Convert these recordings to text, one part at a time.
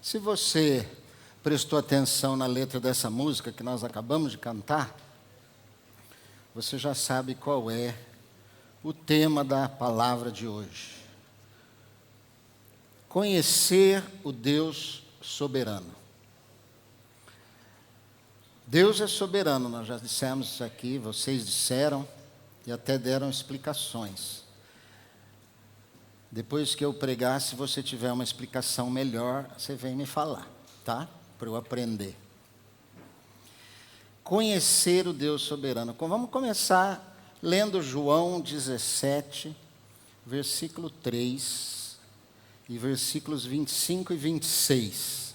Se você prestou atenção na letra dessa música que nós acabamos de cantar, você já sabe qual é o tema da palavra de hoje. Conhecer o Deus soberano. Deus é soberano, nós já dissemos isso aqui, vocês disseram e até deram explicações. Depois que eu pregar, se você tiver uma explicação melhor, você vem me falar, tá? Para eu aprender. Conhecer o Deus soberano. Vamos começar lendo João 17, versículo 3 e versículos 25 e 26.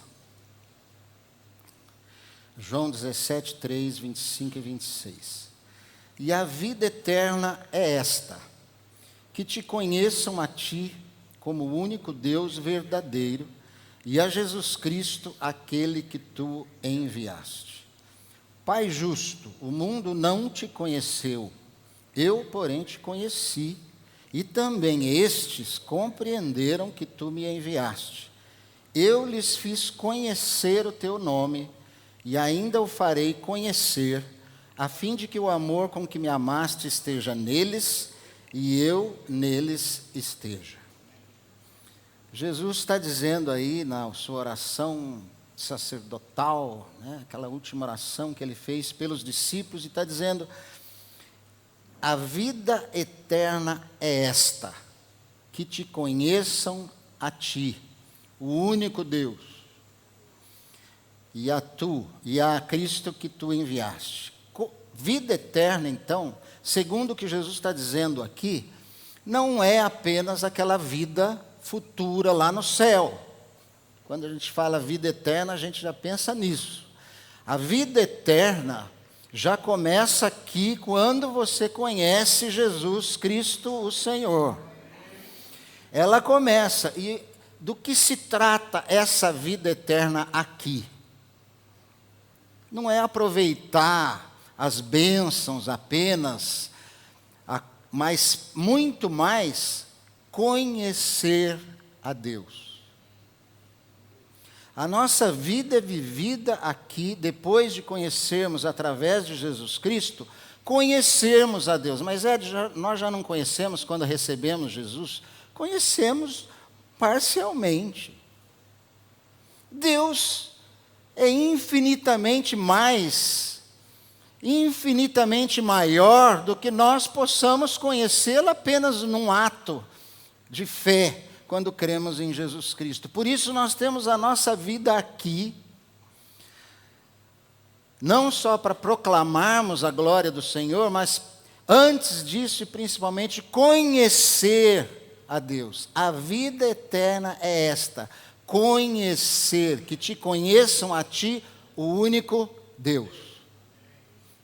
João 17, 3, 25 e 26. E a vida eterna é esta: que te conheçam a ti como o único Deus verdadeiro e a Jesus Cristo, aquele que tu enviaste. Pai justo, o mundo não te conheceu, eu, porém, te conheci, e também estes compreenderam que tu me enviaste. Eu lhes fiz conhecer o teu nome, e ainda o farei conhecer, a fim de que o amor com que me amaste esteja neles, e eu neles esteja. Jesus está dizendo aí na sua oração sacerdotal, né, aquela última oração que ele fez pelos discípulos, e está dizendo: a vida eterna é esta, que te conheçam a ti, o único Deus, e a Cristo que tu enviaste. Vida eterna, então, segundo o que Jesus está dizendo aqui, não é apenas aquela vida futura lá no céu. Quando a gente fala vida eterna, a gente já pensa nisso. A vida eterna já começa aqui quando você conhece Jesus Cristo, o Senhor. Ela começa. E do que se trata essa vida eterna aqui? Não é aproveitar as bênçãos apenas, mas muito mais conhecer a Deus. A nossa vida é vivida aqui, depois de conhecermos através de Jesus Cristo, conhecermos a Deus. Mas nós já não conhecemos quando recebemos Jesus? Conhecemos parcialmente. Deus é infinitamente maior do que nós possamos conhecê-lo apenas num ato de fé, quando cremos em Jesus Cristo. Por isso nós temos a nossa vida aqui, não só para proclamarmos a glória do Senhor, mas antes disso e principalmente conhecer a Deus. A vida eterna é esta: conhecer, que te conheçam a ti, o único Deus.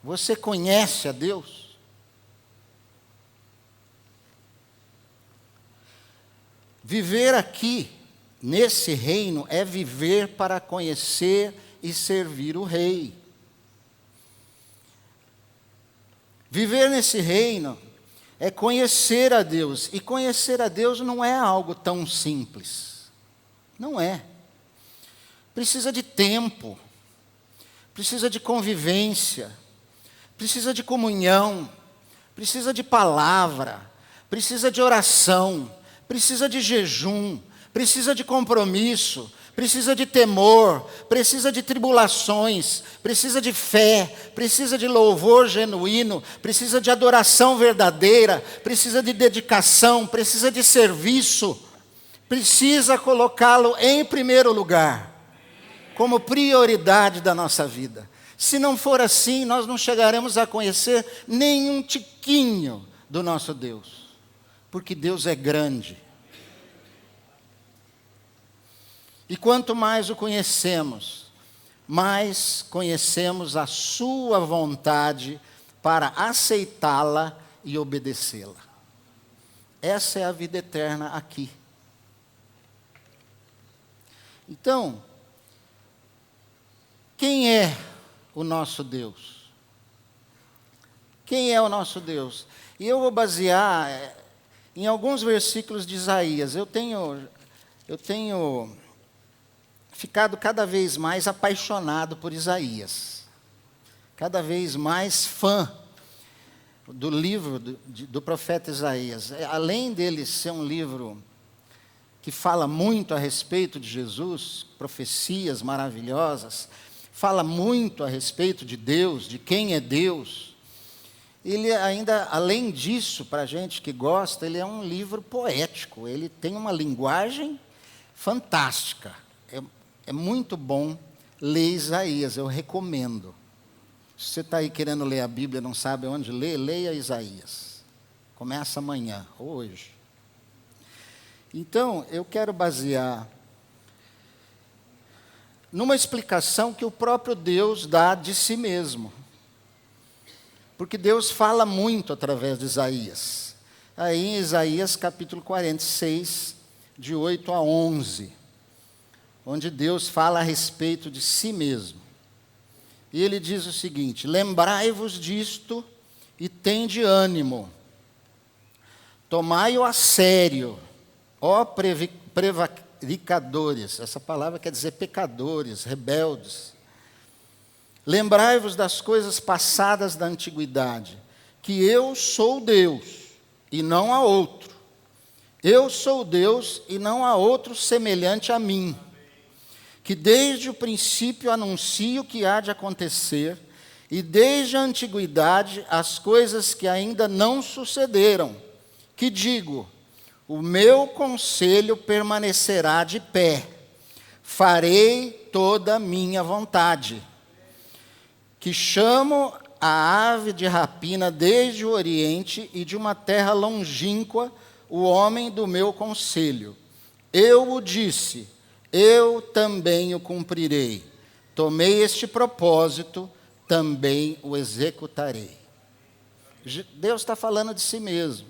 Você conhece a Deus? Viver aqui, nesse reino, é viver para conhecer e servir o Rei. Viver nesse reino é conhecer a Deus. E conhecer a Deus não é algo tão simples. Não é. Precisa de tempo, precisa de convivência, precisa de comunhão, precisa de palavra, precisa de oração, precisa de jejum, precisa de compromisso, precisa de temor, precisa de tribulações, precisa de fé, precisa de louvor genuíno, precisa de adoração verdadeira, precisa de dedicação, precisa de serviço, precisa colocá-lo em primeiro lugar, como prioridade da nossa vida. Se não for assim, nós não chegaremos a conhecer nenhum tiquinho do nosso Deus, porque Deus é grande. E quanto mais o conhecemos, mais conhecemos a sua vontade para aceitá-la e obedecê-la. Essa é a vida eterna aqui. Então, quem é o nosso Deus? Quem é o nosso Deus? E eu vou basear em alguns versículos de Isaías. Eu tenho ficado cada vez mais apaixonado por Isaías, cada vez mais fã do livro do profeta Isaías. Além dele ser um livro que fala muito a respeito de Jesus, profecias maravilhosas, fala muito a respeito de Deus, de quem é Deus. Ele ainda, além disso, para a gente que gosta, ele é um livro poético, ele tem uma linguagem fantástica. É muito bom ler Isaías, eu recomendo. Se você está aí querendo ler a Bíblia, não sabe onde ler, leia Isaías. Começa amanhã, hoje. Então, eu quero basear numa explicação que o próprio Deus dá de si mesmo. Porque Deus fala muito através de Isaías. Aí em Isaías capítulo 46, de 8 a 11, onde Deus fala a respeito de si mesmo. E ele diz o seguinte: lembrai-vos disto e tende ânimo. Tomai-o a sério, ó prevaricadores. Essa palavra quer dizer pecadores, rebeldes. Lembrai-vos das coisas passadas da antiguidade, que eu sou Deus e não há outro. Eu sou Deus e não há outro semelhante a mim, que desde o princípio anuncio o que há de acontecer, e desde a antiguidade as coisas que ainda não sucederam, que digo, o meu conselho permanecerá de pé, farei toda a minha vontade, que chamo a ave de rapina desde o Oriente e de uma terra longínqua, o homem do meu conselho. Eu o disse, eu também o cumprirei. Tomei este propósito, também o executarei. Deus está falando de si mesmo.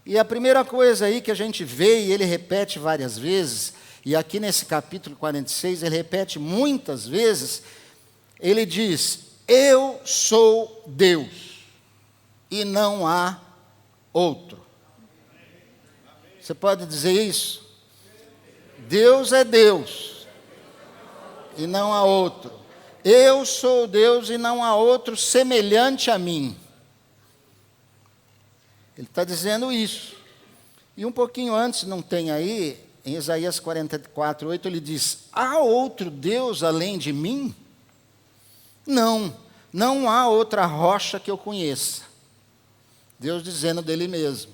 E a primeira coisa aí que a gente vê, e ele repete várias vezes, e aqui nesse capítulo 46, ele repete muitas vezes, ele diz, eu sou Deus, e não há outro. Você pode dizer isso? Deus é Deus, e não há outro. Eu sou Deus, e não há outro semelhante a mim. Ele está dizendo isso. E um pouquinho antes, não tem aí, em Isaías 44, 8, ele diz, há outro Deus além de mim? Não, não há outra rocha que eu conheça. Deus dizendo dele mesmo.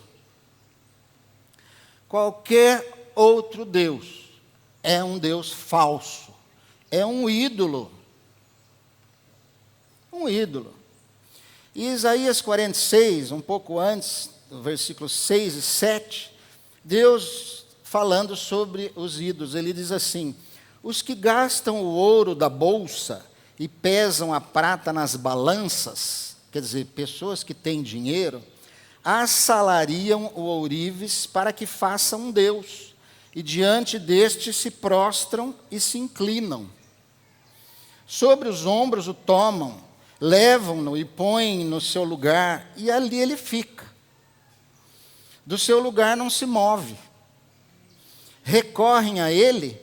Qualquer outro Deus é um Deus falso, é um ídolo. Um ídolo. E Isaías 46, um pouco antes, no versículos 6 e 7, Deus falando sobre os ídolos, ele diz assim, os que gastam o ouro da bolsa e pesam a prata nas balanças, quer dizer, pessoas que têm dinheiro, assalariam o ourives para que faça um Deus, e diante deste se prostram e se inclinam. Sobre os ombros o tomam, levam-no e põem no seu lugar, e ali ele fica. Do seu lugar não se move. Recorrem a ele,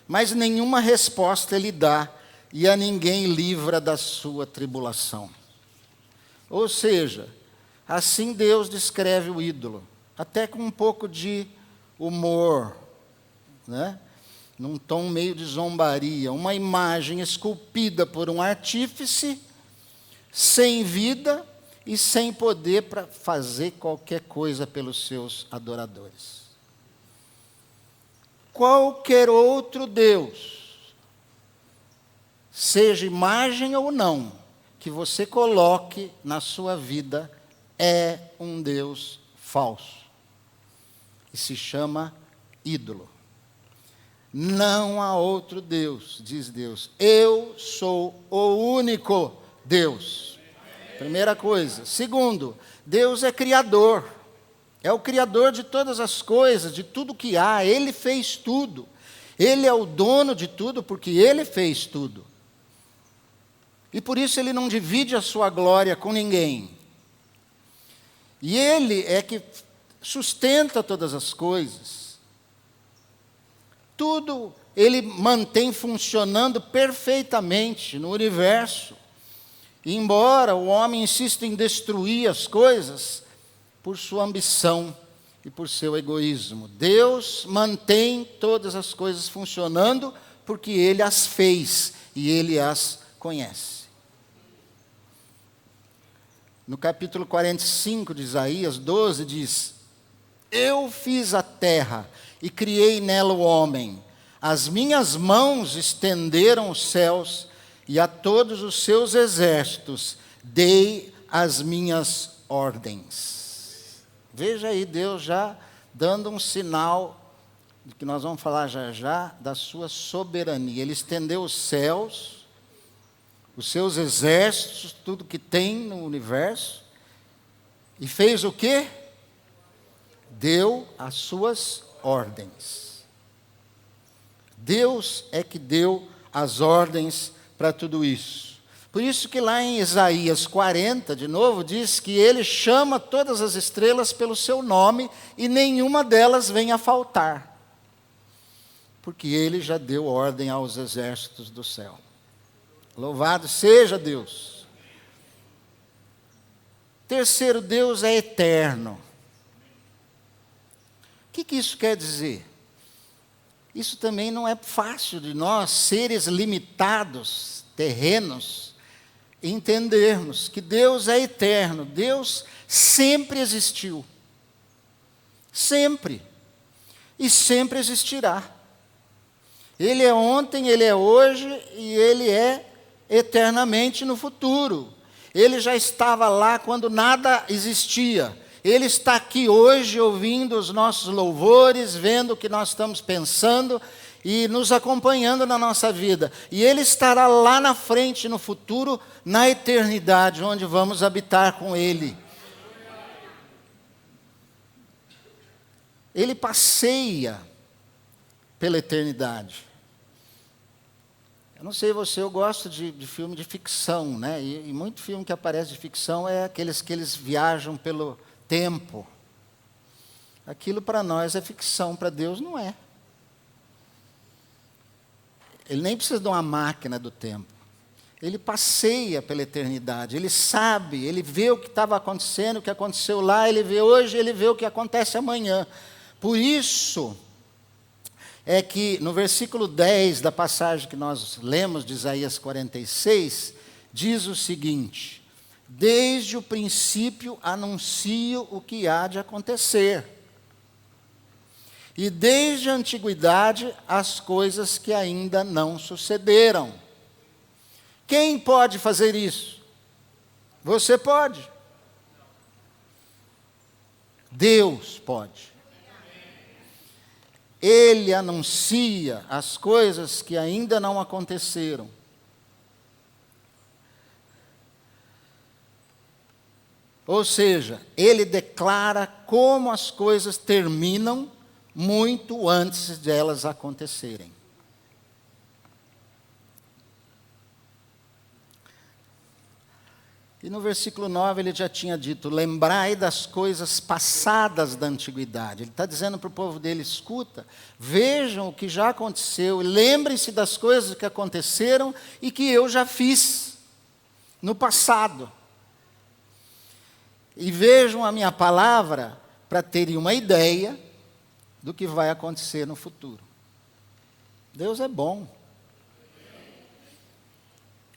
mas nenhuma resposta ele dá, e a ninguém livra da sua tribulação. Ou seja, assim Deus descreve o ídolo, até com um pouco de humor, né? Num tom meio de zombaria, uma imagem esculpida por um artífice, sem vida e sem poder para fazer qualquer coisa pelos seus adoradores. Qualquer outro Deus, seja imagem ou não, que você coloque na sua vida, é um Deus falso. E se chama ídolo. Não há outro Deus, diz Deus. Eu sou o único Deus. Primeira coisa. Segundo, Deus é criador. É o criador de todas as coisas, de tudo que há. Ele fez tudo. Ele é o dono de tudo porque ele fez tudo. E por isso ele não divide a sua glória com ninguém. E ele é que sustenta todas as coisas. Tudo ele mantém funcionando perfeitamente no universo. E embora o homem insista em destruir as coisas por sua ambição e por seu egoísmo, Deus mantém todas as coisas funcionando porque Ele as fez e Ele as conhece. No capítulo 45 de Isaías 12 diz: eu fiz a terra e criei nela o homem. As minhas mãos estenderam os céus e a todos os seus exércitos dei as minhas ordens. Veja aí Deus já dando um sinal, de que nós vamos falar já já, da sua soberania. Ele estendeu os céus, os seus exércitos, tudo que tem no universo, e fez o quê? Deu as suas ordens. Deus é que deu as ordens para tudo isso. Por isso que lá em Isaías 40, de novo, diz que Ele chama todas as estrelas pelo seu nome e nenhuma delas vem a faltar. Porque Ele já deu ordem aos exércitos do céu. Louvado seja Deus. Terceiro, Deus é eterno. O que isso quer dizer? Isso também não é fácil de nós, seres limitados, terrenos, entendermos que Deus é eterno. Deus sempre existiu. Sempre. E sempre existirá. Ele é ontem, Ele é hoje e Ele é eternamente no futuro. Ele já estava lá quando nada existia. Ele está aqui hoje ouvindo os nossos louvores, vendo o que nós estamos pensando e nos acompanhando na nossa vida. E Ele estará lá na frente, no futuro, na eternidade, onde vamos habitar com Ele. Ele passeia pela eternidade. Eu não sei você, eu gosto de filme de ficção, né? E muito filme que aparece de ficção é aqueles que eles viajam pelo tempo. Aquilo para nós é ficção, para Deus não é. Ele nem precisa de uma máquina do tempo. Ele passeia pela eternidade, ele sabe, ele vê o que estava acontecendo, o que aconteceu lá, ele vê hoje, ele vê o que acontece amanhã. Por isso é que no versículo 10 da passagem que nós lemos de Isaías 46, diz o seguinte: desde o princípio anuncio o que há de acontecer, e desde a antiguidade as coisas que ainda não sucederam. Quem pode fazer isso? Você pode. Deus pode. Ele anuncia as coisas que ainda não aconteceram. Ou seja, Ele declara como as coisas terminam muito antes de elas acontecerem. E no versículo 9 ele já tinha dito: lembrai das coisas passadas da antiguidade. Ele está dizendo para o povo dele: escuta, vejam o que já aconteceu, lembrem-se das coisas que aconteceram e que eu já fiz no passado. E vejam a minha palavra para terem uma ideia do que vai acontecer no futuro. Deus é bom.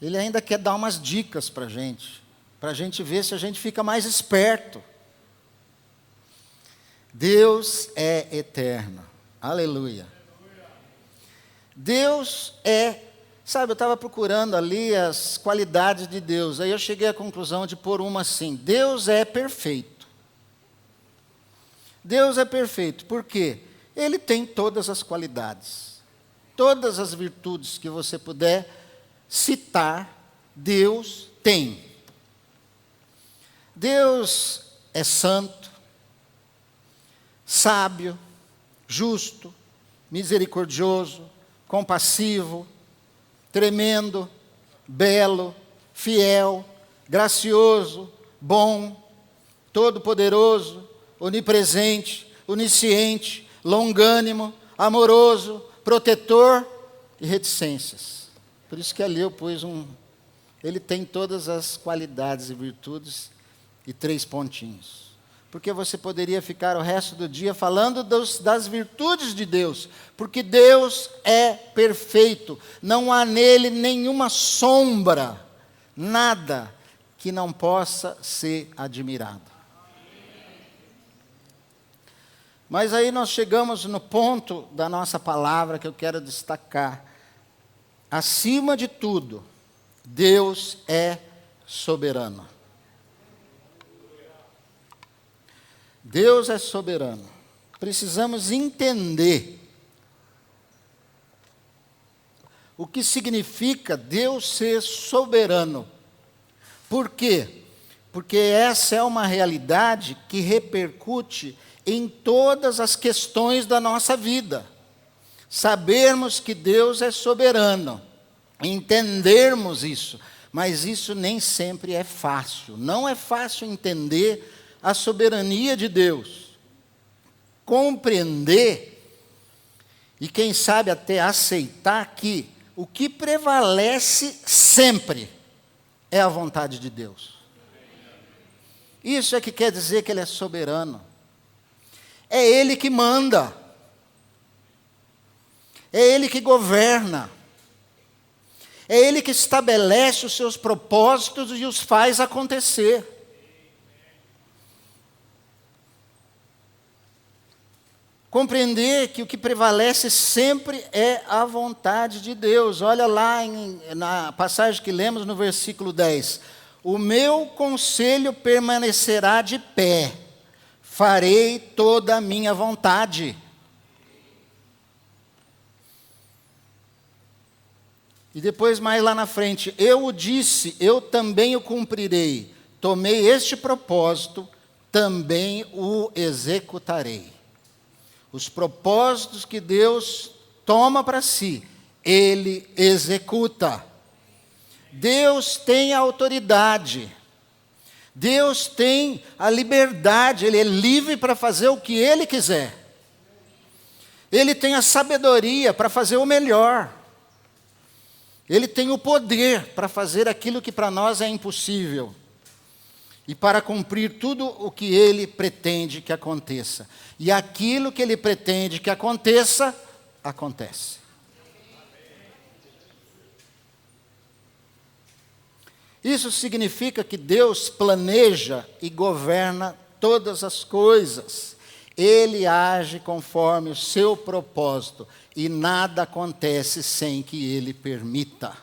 Ele ainda quer dar umas dicas para a gente ver se a gente fica mais esperto. Deus é eterno. Aleluia. Deus é... Sabe, eu estava procurando ali as qualidades de Deus. Aí eu cheguei à conclusão de pôr uma assim: Deus é perfeito. Deus é perfeito. Por quê? Ele tem todas as qualidades. Todas as virtudes que você puder citar, Deus tem. Deus é santo, sábio, justo, misericordioso, compassivo, tremendo, belo, fiel, gracioso, bom, todo-poderoso, onipresente, onisciente, longânimo, amoroso, protetor e reticências. Por isso que ali eu pus ele tem todas as qualidades e virtudes e 3 pontinhos. Porque você poderia ficar o resto do dia falando das virtudes de Deus. Porque Deus é perfeito. Não há nele nenhuma sombra, nada que não possa ser admirado. Mas aí nós chegamos no ponto da nossa palavra que eu quero destacar. Acima de tudo, Deus é soberano. Deus é soberano. Precisamos entender o que significa Deus ser soberano. Por quê? Porque essa é uma realidade que repercute em todas as questões da nossa vida. Sabermos que Deus é soberano, entendermos isso, mas isso nem sempre é fácil. Não é fácil entender a soberania de Deus, compreender e quem sabe até aceitar que o que prevalece sempre é a vontade de Deus. Isso é que quer dizer que Ele é soberano. É Ele que manda. É Ele que governa. É Ele que estabelece os seus propósitos e os faz acontecer. Compreender que o que prevalece sempre é a vontade de Deus. Olha lá na passagem que lemos no versículo 10. O meu conselho permanecerá de pé. Farei toda a minha vontade. E depois, mais lá na frente, eu o disse, eu também o cumprirei. Tomei este propósito, também o executarei. Os propósitos que Deus toma para si, Ele executa. Deus tem a autoridade. Deus tem a liberdade, Ele é livre para fazer o que Ele quiser. Ele tem a sabedoria para fazer o melhor. Ele tem o poder para fazer aquilo que para nós é impossível. E para cumprir tudo o que Ele pretende que aconteça. E aquilo que Ele pretende que aconteça, acontece. Isso significa que Deus planeja e governa todas as coisas. Ele age conforme o seu propósito e nada acontece sem que Ele permita.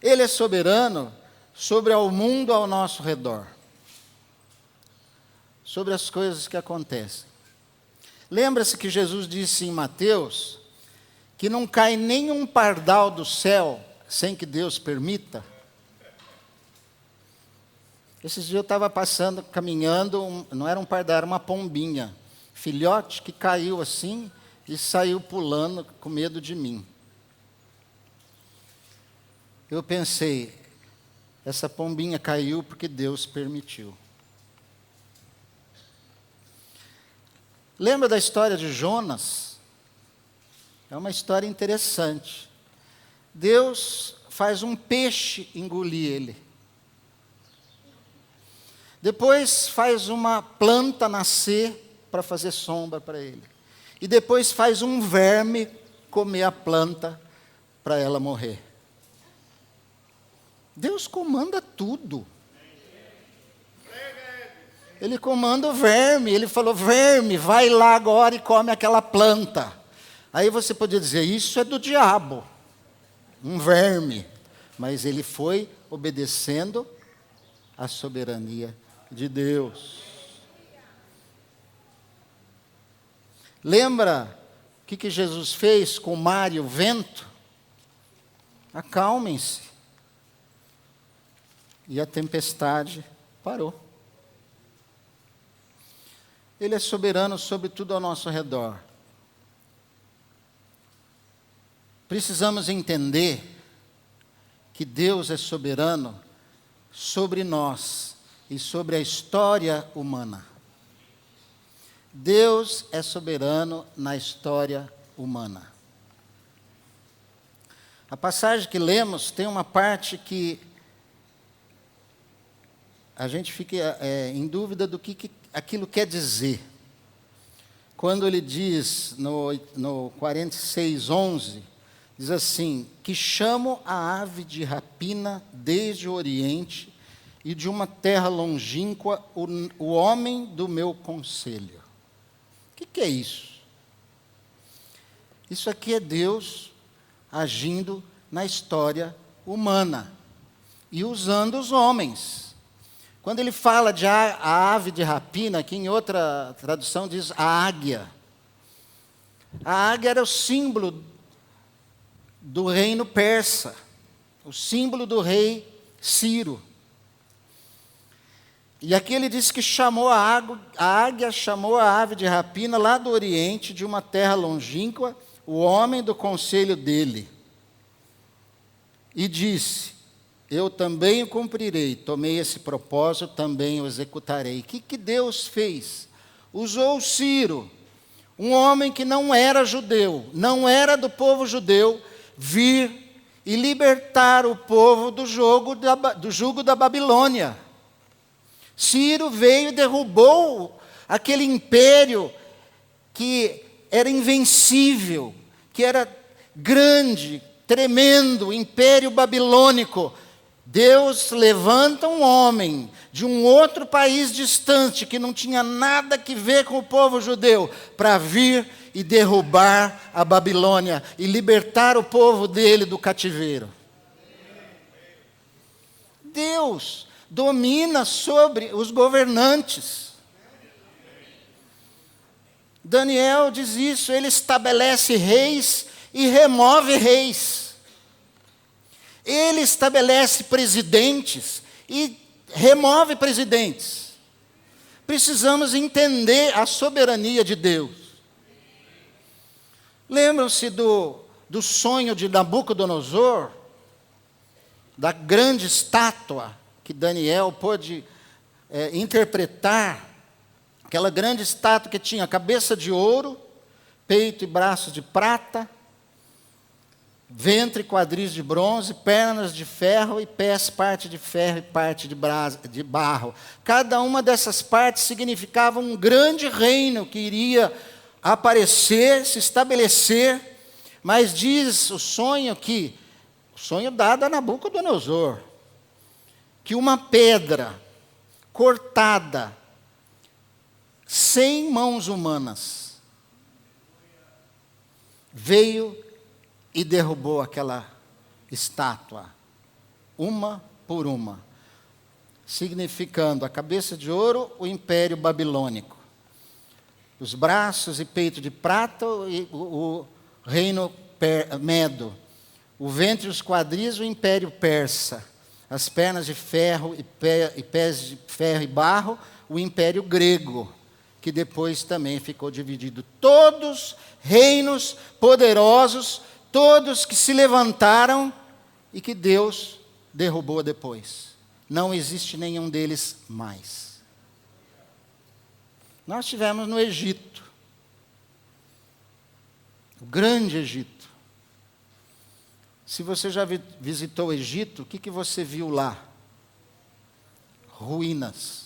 Ele é soberano sobre o mundo ao nosso redor, sobre as coisas que acontecem. Lembra-se que Jesus disse em Mateus que não cai nenhum pardal do céu sem que Deus permita? Esses dias eu estava passando, caminhando, não era um pardal, era uma pombinha, filhote que caiu assim e saiu pulando com medo de mim. Eu pensei, essa pombinha caiu porque Deus permitiu. Lembra da história de Jonas? É uma história interessante. Deus faz um peixe engolir ele. Depois faz uma planta nascer para fazer sombra para ele. E depois faz um verme comer a planta para ela morrer. Deus comanda tudo. Ele comanda o verme. Ele falou, verme, vai lá agora e come aquela planta. Aí você podia dizer, isso é do diabo. Um verme. Mas ele foi obedecendo à soberania de Deus. Lembra o que Jesus fez com o mar e o vento? Acalmem-se. E a tempestade parou. Ele é soberano sobre tudo ao nosso redor. Precisamos entender que Deus é soberano sobre nós e sobre a história humana. Deus é soberano na história humana. A passagem que lemos tem uma parte que a gente fica em dúvida do que aquilo quer dizer. Quando ele diz no 46:11, diz assim: que chamo a ave de rapina desde o Oriente e de uma terra longínqua o homem do meu conselho. O que é isso? Isso aqui é Deus agindo na história humana e usando os homens. Quando ele fala de a ave de rapina, aqui em outra tradução diz a águia. A águia era o símbolo do reino persa, o símbolo do rei Ciro. E aqui ele diz que a águia chamou a ave de rapina lá do Oriente, de uma terra longínqua, o homem do conselho dele. E disse: eu também o cumprirei, tomei esse propósito, também o executarei. O que Deus fez? Usou Ciro, um homem que não era judeu, não era do povo judeu, vir e libertar o povo do jugo da Babilônia. Ciro veio e derrubou aquele império que era invencível, que era grande, tremendo, o império babilônico. Deus levanta um homem de um outro país distante, que não tinha nada que ver com o povo judeu, para vir e derrubar a Babilônia e libertar o povo dele do cativeiro. Deus domina sobre os governantes. Daniel diz isso, ele estabelece reis e remove reis. Ele estabelece presidentes e remove presidentes. Precisamos entender a soberania de Deus. Lembram-se do sonho de Nabucodonosor? Da grande estátua que Daniel pôde interpretar. Aquela grande estátua que tinha cabeça de ouro, peito e braços de prata, ventre e quadris de bronze, pernas de ferro e pés, parte de ferro e parte de barro. Cada uma dessas partes significava um grande reino que iria aparecer, se estabelecer, mas diz o sonho dado a Nabucodonosor, que uma pedra cortada, sem mãos humanas, veio e derrubou aquela estátua, uma por uma, significando a cabeça de ouro, o império babilônico, os braços e peito de prata, o reino medo, o ventre e os quadris, o império persa, as pernas de ferro e pés de ferro e barro, o império grego, que depois também ficou dividido. Todos reinos poderosos, todos que se levantaram e que Deus derrubou depois. Não existe nenhum deles mais. Nós tivemos no Egito, o grande Egito. Se você já visitou o Egito, o que você viu lá? Ruínas.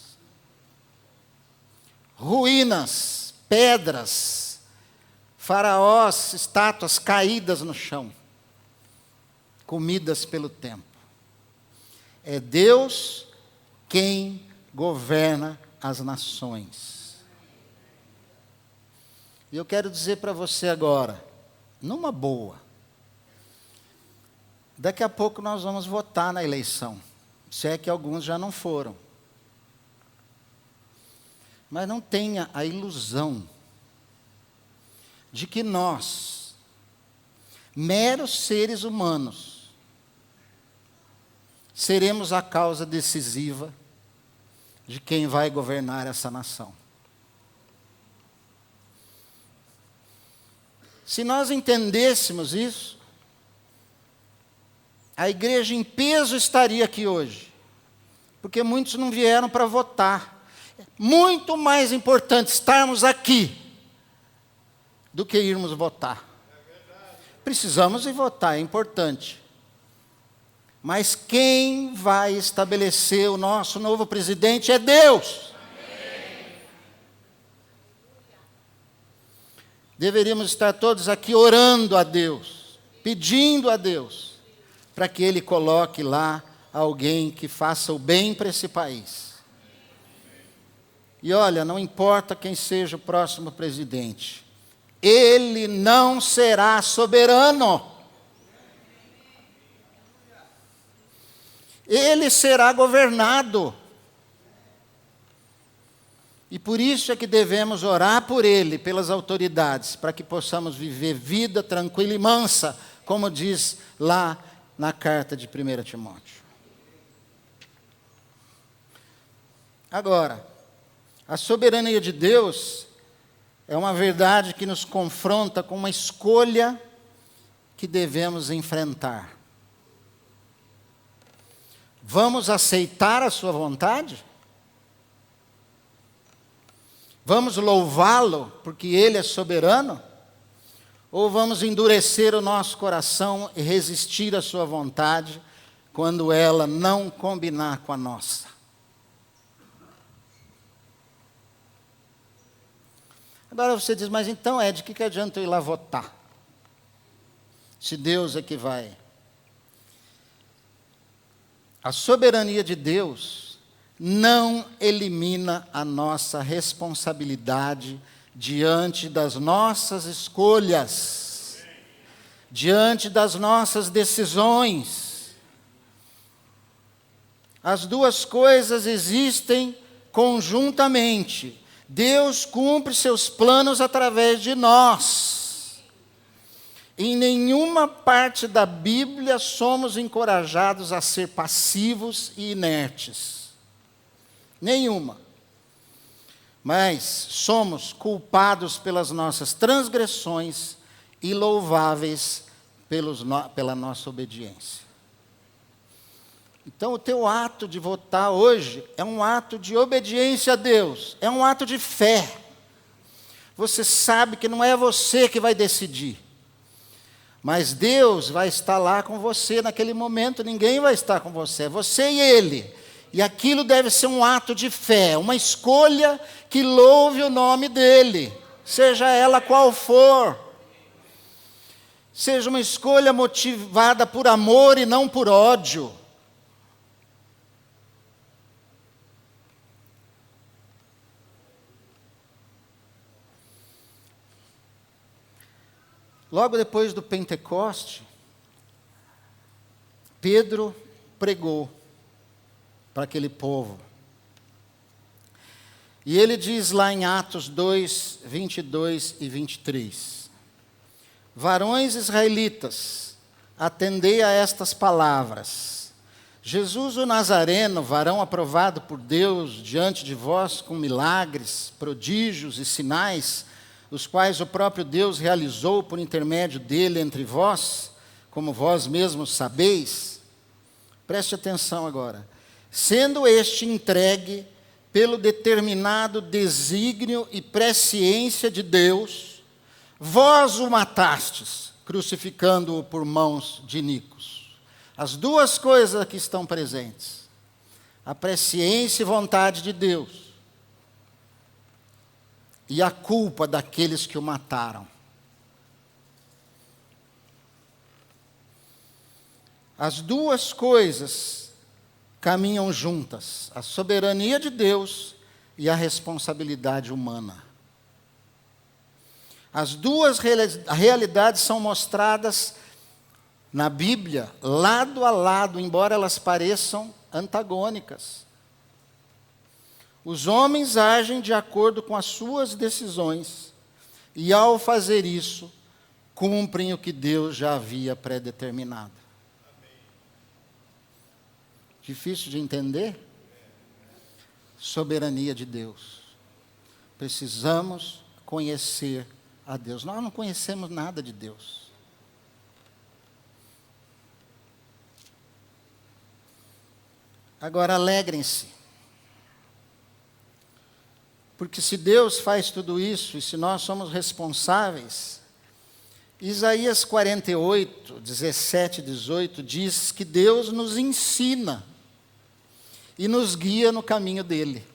Ruínas, pedras, faraós, estátuas caídas no chão, comidas pelo tempo. É Deus quem governa as nações. E eu quero dizer para você agora, numa boa, daqui a pouco nós vamos votar na eleição, se é que alguns já não foram. Mas não tenha a ilusão de que nós, meros seres humanos, seremos a causa decisiva de quem vai governar essa nação. Se nós entendêssemos isso, a igreja em peso estaria aqui hoje, porque muitos não vieram para votar. Muito mais importante estarmos aqui do que irmos votar. Precisamos ir votar, é importante. Mas quem vai estabelecer o nosso novo presidente é Deus. Deveríamos estar todos aqui orando a Deus, pedindo a Deus, para que Ele coloque lá alguém que faça o bem para esse país. E olha, não importa quem seja o próximo presidente, ele não será soberano. Ele será governado. E por isso é que devemos orar por ele, pelas autoridades, para que possamos viver vida tranquila e mansa, como diz lá na carta de 1 Timóteo. Agora, a soberania de Deus é uma verdade que nos confronta com uma escolha que devemos enfrentar. Vamos aceitar a sua vontade? Vamos louvá-lo porque ele é soberano? Ou vamos endurecer o nosso coração e resistir à sua vontade quando ela não combinar com a nossa? Agora você diz, mas então, Ed, o que adianta eu ir lá votar? Se Deus é que vai. A soberania de Deus não elimina a nossa responsabilidade diante das nossas escolhas, diante das nossas decisões. As duas coisas existem conjuntamente. Deus cumpre seus planos através de nós. Em nenhuma parte da Bíblia somos encorajados a ser passivos e inertes. Nenhuma. Mas somos culpados pelas nossas transgressões e louváveis pela nossa obediência. Então, o teu ato de votar hoje é um ato de obediência a Deus, é um ato de fé. Você sabe que não é você que vai decidir, mas Deus vai estar lá com você naquele momento, ninguém vai estar com você, é você e Ele. E aquilo deve ser um ato de fé, uma escolha que louve o nome dEle, seja ela qual for. Seja uma escolha motivada por amor e não por ódio. Logo depois do Pentecoste, Pedro pregou para aquele povo. E ele diz lá em Atos 2, 22 e 23. Varões israelitas, atendei a estas palavras. Jesus o Nazareno, varão aprovado por Deus diante de vós com milagres, prodígios e sinais, os quais o próprio Deus realizou por intermédio dele entre vós, como vós mesmos sabeis. Preste atenção agora. Sendo este entregue pelo determinado desígnio e presciência de Deus, vós o matastes, crucificando-o por mãos de iníquos. As duas coisas aqui estão presentes. A presciência e vontade de Deus. E a culpa daqueles que o mataram. As duas coisas caminham juntas, a soberania de Deus e a responsabilidade humana. As duas realidades são mostradas na Bíblia, lado a lado, embora elas pareçam antagônicas. Os homens agem de acordo com as suas decisões, e ao fazer isso, cumprem o que Deus já havia predeterminado. Difícil de entender? Soberania de Deus. Precisamos conhecer a Deus. Nós não conhecemos nada de Deus. Agora alegrem-se. Porque se Deus faz tudo isso, e se nós somos responsáveis, Isaías 48, 17 e 18 diz que Deus nos ensina e nos guia no caminho dele.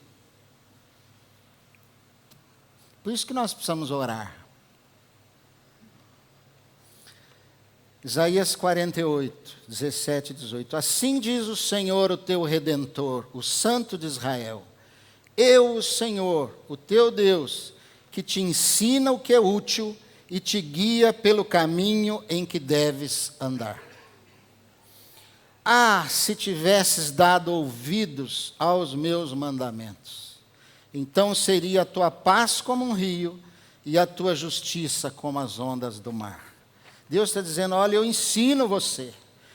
Por isso que nós precisamos orar. Isaías 48, 17 e 18. Assim diz o Senhor, o teu Redentor, o Santo de Israel. Eu, o Senhor, o teu Deus, que te ensina o que é útil e te guia pelo caminho em que deves andar. Ah, se tivesses dado ouvidos aos meus mandamentos, então seria a tua paz como um rio e a tua justiça como as ondas do mar. Deus está dizendo, olha, eu ensino você,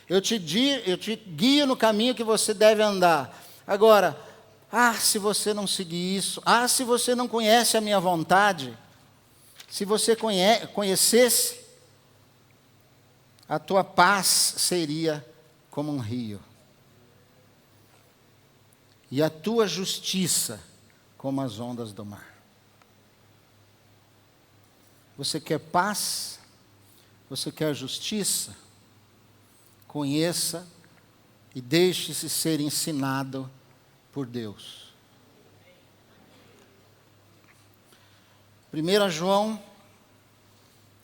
eu te guio no caminho que você deve andar. Agora, se você não seguir isso, se você não conhece a minha vontade, se você conhecesse, a tua paz seria como um rio, e a tua justiça como as ondas do mar. Você quer paz? Você quer justiça? Conheça e deixe-se ser ensinado por Deus. 1 João,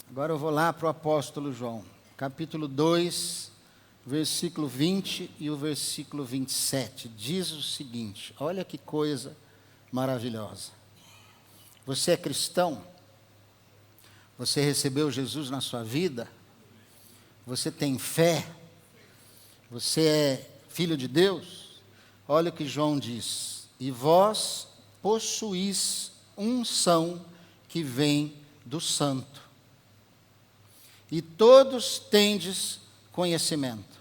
agora eu vou lá para o apóstolo João, capítulo 2, versículo 20 e o versículo 27, diz o seguinte, olha que coisa maravilhosa. Você é cristão? Você recebeu Jesus na sua vida? Você tem fé? Você é filho de Deus? Olha o que João diz. E vós possuís unção que vem do Santo. E todos tendes conhecimento.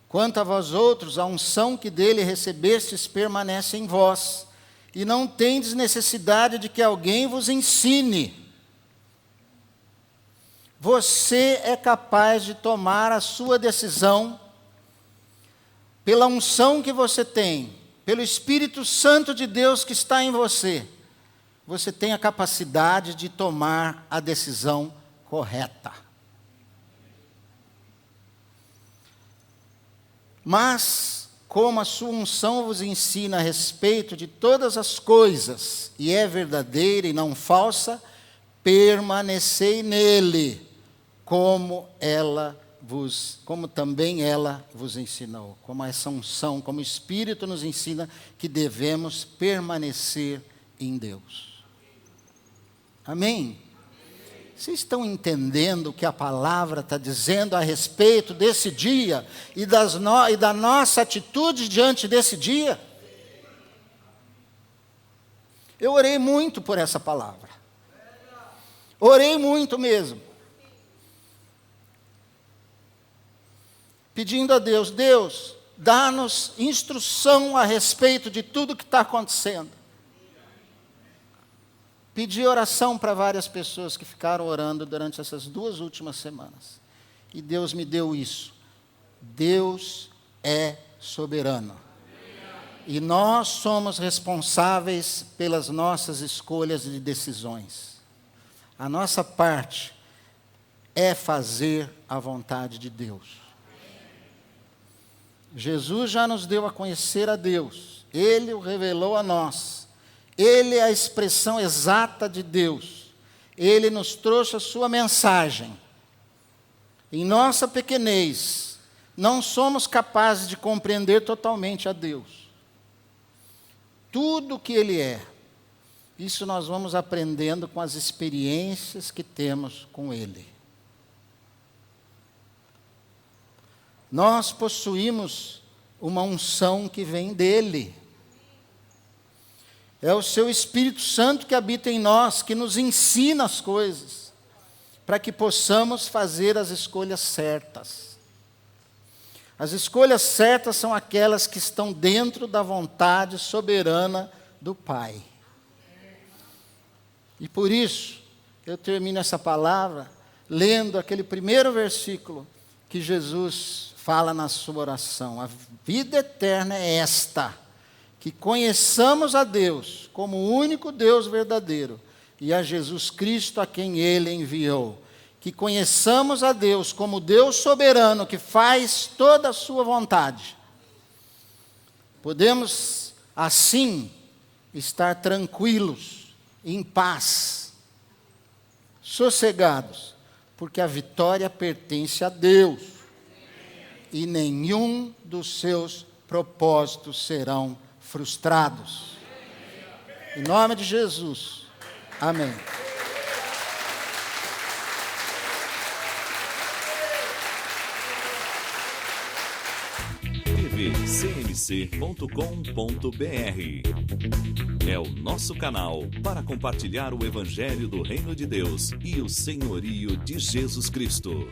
Quanto a vós outros, a unção que dele recebestes permanece em vós, e não tendes necessidade de que alguém vos ensine. Você é capaz de tomar a sua decisão pela unção que você tem, pelo Espírito Santo de Deus que está em você. Você tem a capacidade de tomar a decisão correta. Mas, como a sua unção vos ensina a respeito de todas as coisas, e é verdadeira e não falsa, permanecei nele, como também ela vos ensinou. Como essa unção, como o Espírito nos ensina que devemos permanecer em Deus. Amém? Vocês estão entendendo o que a palavra está dizendo a respeito desse dia e da nossa atitude diante desse dia? Eu orei muito por essa palavra. Orei muito mesmo. Pedindo a Deus, Deus, dá-nos instrução a respeito de tudo que está acontecendo. Pedi oração para várias pessoas que ficaram orando durante essas 2 últimas semanas. E Deus me deu isso. Deus é soberano. E nós somos responsáveis pelas nossas escolhas e decisões. A nossa parte é fazer a vontade de Deus. Jesus já nos deu a conhecer a Deus. Ele o revelou a nós. Ele é a expressão exata de Deus. Ele nos trouxe a sua mensagem. Em nossa pequenez, não somos capazes de compreender totalmente a Deus. Tudo o que Ele é, isso nós vamos aprendendo com as experiências que temos com Ele. Nós possuímos uma unção que vem dEle. É o seu Espírito Santo que habita em nós, que nos ensina as coisas, para que possamos fazer as escolhas certas. As escolhas certas são aquelas que estão dentro da vontade soberana do Pai. E por isso, eu termino essa palavra lendo aquele primeiro versículo que Jesus fala na sua oração. A vida eterna é esta, que conheçamos a Deus como o único Deus verdadeiro e a Jesus Cristo a quem Ele enviou. Que conheçamos a Deus como Deus soberano que faz toda a sua vontade. Podemos, assim, estar tranquilos, em paz, sossegados, porque a vitória pertence a Deus e nenhum dos seus propósitos serão frustrados. Em nome de Jesus. Amém. tvcmc.com.br é o nosso canal para compartilhar o Evangelho do Reino de Deus e o senhorio de Jesus Cristo.